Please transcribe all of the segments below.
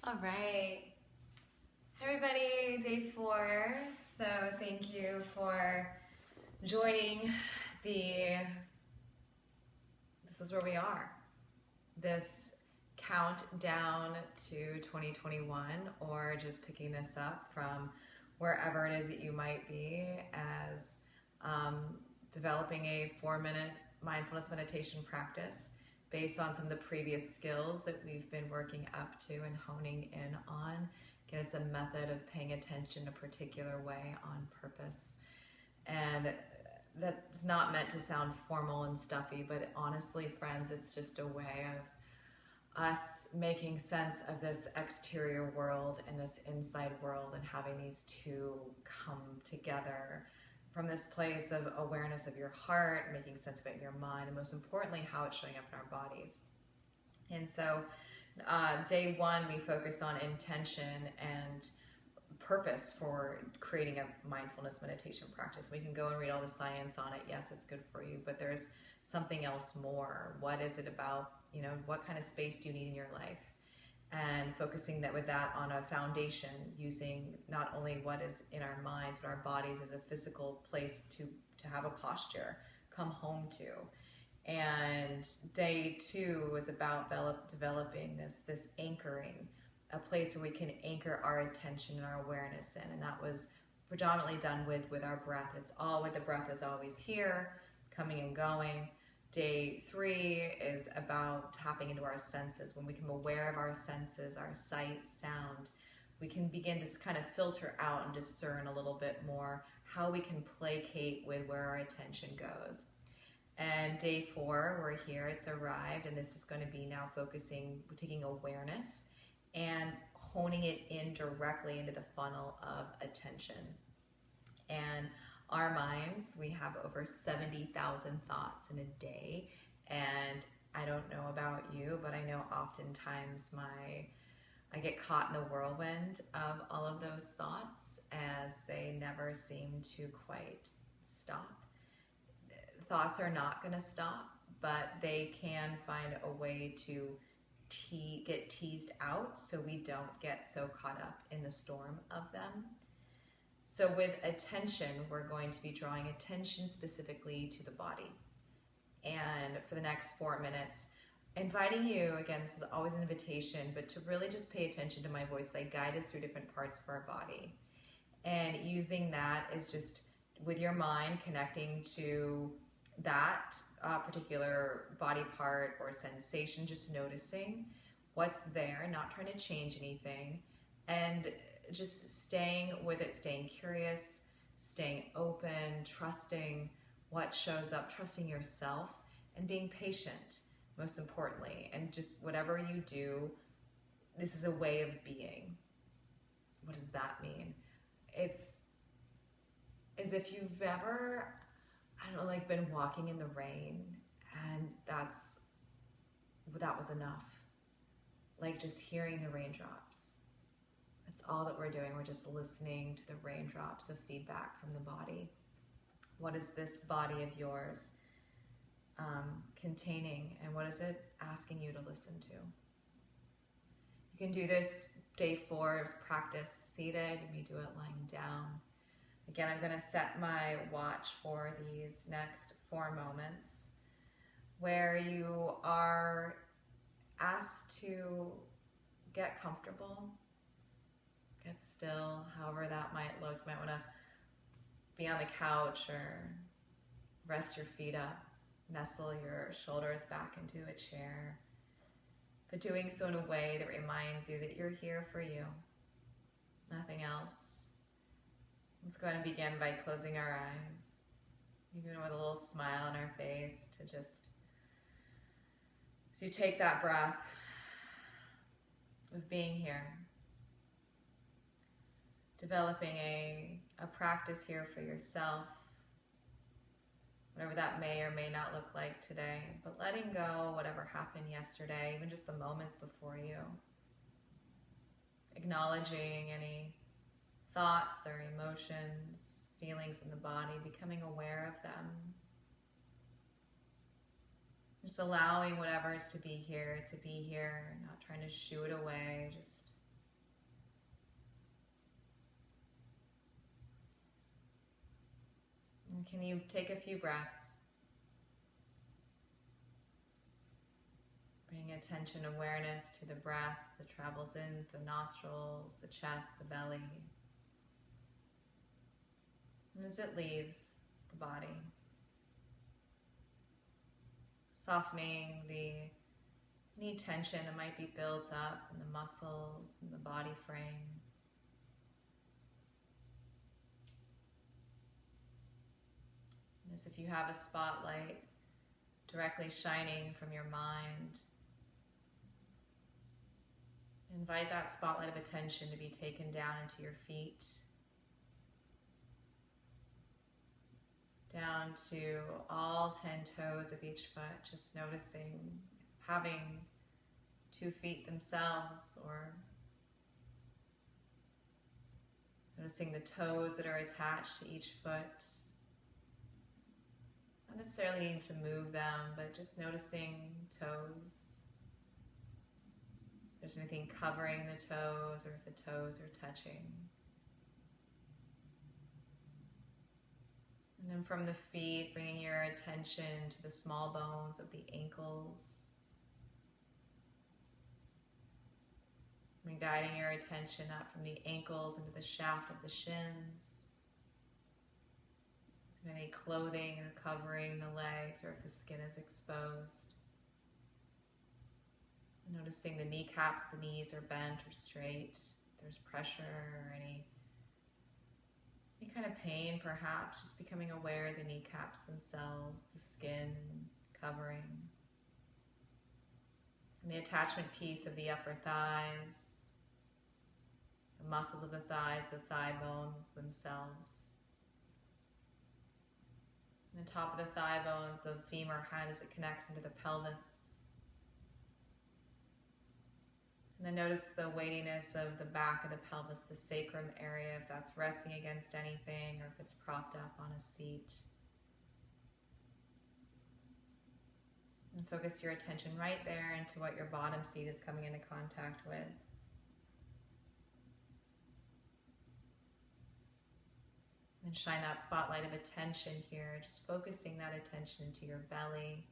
All right. Hey everybody, day 4. So thank you for joining this is where we are. This countdown to 2021, or just picking this up from wherever it is that you might be as developing a 4-minute mindfulness meditation practice based on some of the previous skills that we've been working up to and honing in on. Again, it's a method of paying attention a particular way on purpose. And that's not meant to sound formal and stuffy, but honestly, friends, it's just a way of us making sense of this exterior world and this inside world, and having these two come together from this place of awareness of your heart, making sense of it in your mind, and most importantly, how it's showing up in our bodies. And so day 1, we focus on intention and purpose for creating a mindfulness meditation practice. We can go and read all the science on it. Yes, it's good for you, but there's something else more. What is it about, what kind of space do you need in your life? And focusing with that on a foundation, using not only what is in our minds, but our bodies as a physical place to have a posture, come home to. And day 2 was about developing this anchoring, a place where we can anchor our attention and our awareness in. And that was predominantly done with our breath. It's all with the breath is always here, coming and going. Day 3 is about tapping into our senses. When we become aware of our senses, our sight, sound, we can begin to kind of filter out and discern a little bit more how we can placate with where our attention goes. And day 4, we're here, it's arrived, and this is going to be now focusing, taking awareness and honing it in directly into the funnel of attention. And our minds, we have over 70,000 thoughts in a day, and I don't know about you, but I know oftentimes I get caught in the whirlwind of all of those thoughts, as they never seem to quite stop. Thoughts are not going to stop, but they can find a way to get teased out so we don't get so caught up in the storm of them. So with attention, we're going to be drawing attention specifically to the body. And for the next 4 minutes, inviting you, again, this is always an invitation, but to really just pay attention to my voice. I guide us through different parts of our body. And using that is just with your mind, connecting to that particular body part or sensation, just noticing what's there, not trying to change anything, and just staying with it, staying curious, staying open, trusting what shows up, trusting yourself, and being patient, most importantly. And just whatever you do, this is a way of being. What does that mean? It's as if you've ever, been walking in the rain, and that was enough. Like just hearing the raindrops. That's all that we're doing. We're just listening to the raindrops of feedback from the body. What is this body of yours containing, and what is it asking you to listen to? You can do this day 4 as practice seated. You may do it lying down. Again, I'm going to set my watch for these next 4 moments where you are asked to get comfortable, get still, however that might look. You might want to be on the couch or rest your feet up, nestle your shoulders back into a chair, but doing so in a way that reminds you that you're here for you, nothing else. Let's go ahead and begin by closing our eyes, even with a little smile on our face, to just, as you take that breath of being here, developing a practice here for yourself, whatever that may or may not look like today, but letting go whatever happened yesterday, even just the moments before you, acknowledging any thoughts or emotions, feelings in the body, becoming aware of them. Just allowing whatever is to be here, not trying to shoo it away, just And can you take a few breaths? Bring attention, awareness to the breath as it travels in the nostrils, the chest, the belly. And as it leaves the body, softening any tension that might be built up in the muscles and the body frame. And as if you have a spotlight directly shining from your mind, invite that spotlight of attention to be taken down into your feet, down to all 10 toes of each foot, just noticing having 2 feet themselves, or noticing the toes that are attached to each foot. Not necessarily needing to move them, but just noticing toes. If there's anything covering the toes, or if the toes are touching. And then from the feet, bringing your attention to the small bones of the ankles. And guiding your attention up from the ankles into the shaft of the shins. So any clothing or covering the legs, or if the skin is exposed. Noticing the kneecaps, the knees are bent or straight. If there's pressure or any kind of pain, perhaps, just becoming aware of the kneecaps themselves, the skin covering. And the attachment piece of the upper thighs, the muscles of the thighs, the thigh bones themselves. And the top of the thigh bones, the femur head as it connects into the pelvis. And then notice the weightiness of the back of the pelvis, the sacrum area, if that's resting against anything or if it's propped up on a seat. And focus your attention right there into what your bottom seat is coming into contact with. And shine that spotlight of attention here, just focusing that attention into your belly.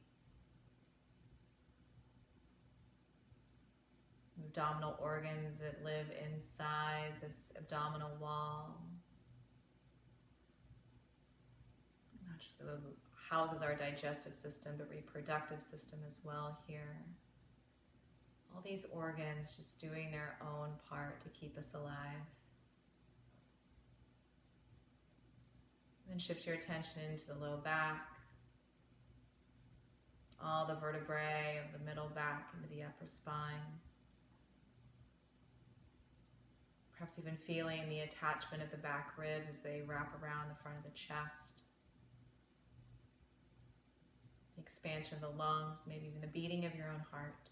Abdominal organs that live inside this abdominal wall. Not just those houses our digestive system, but reproductive system as well here. All these organs just doing their own part to keep us alive. Then shift your attention into the low back, all the vertebrae of the middle back into the upper spine. Perhaps even feeling the attachment of the back ribs as they wrap around the front of the chest. The expansion of the lungs, maybe even the beating of your own heart.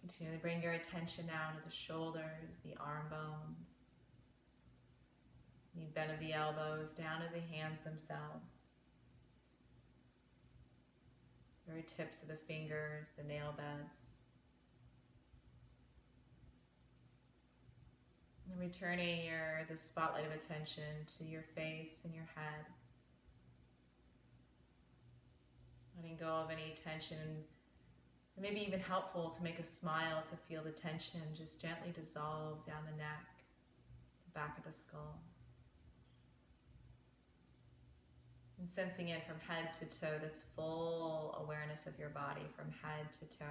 Continue to bring your attention now to the shoulders, the arm bones, the bend of the elbows, down to the hands themselves. The very tips of the fingers, the nail beds. And returning the spotlight of attention to your face and your head. Letting go of any tension. It may be even helpful to make a smile to feel the tension just gently dissolve down the neck, the back of the skull. And sensing in from head to toe this full awareness of your body from head to toe.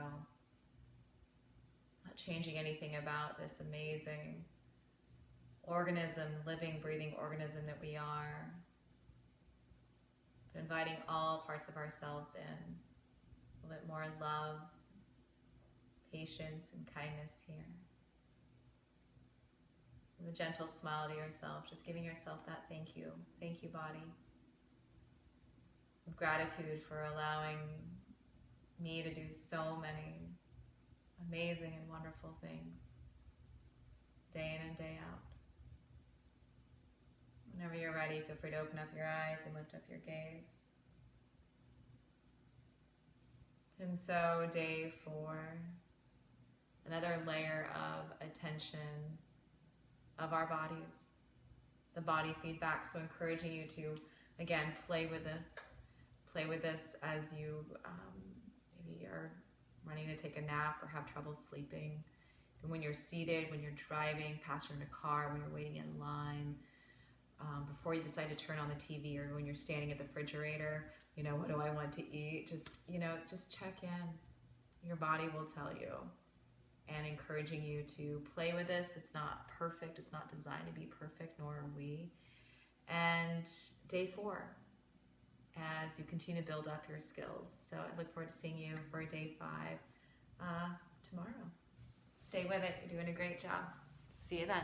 Not changing anything about this amazing organism, living, breathing organism that we are. But inviting all parts of ourselves in. A little bit more love, patience, and kindness here. With a gentle smile to yourself, just giving yourself that thank you. Thank you, body. With gratitude for allowing me to do so many amazing and wonderful things, day in and day out. Whenever you're ready, feel free to open up your eyes and lift up your gaze. And so, day 4, another layer of attention of our bodies, the body feedback. So encouraging you to, again, play with this as you maybe are running to take a nap or have trouble sleeping. And when you're seated, when you're driving, passenger in a car, when you're waiting in line, before you decide to turn on the TV, or when you're standing at the refrigerator, what do I want to eat? Just check in. Your body will tell you. And encouraging you to play with this. It's not perfect. It's not designed to be perfect, nor are we. And day 4, as you continue to build up your skills. So I look forward to seeing you for day 5 tomorrow. Stay with it. You're doing a great job. See you then.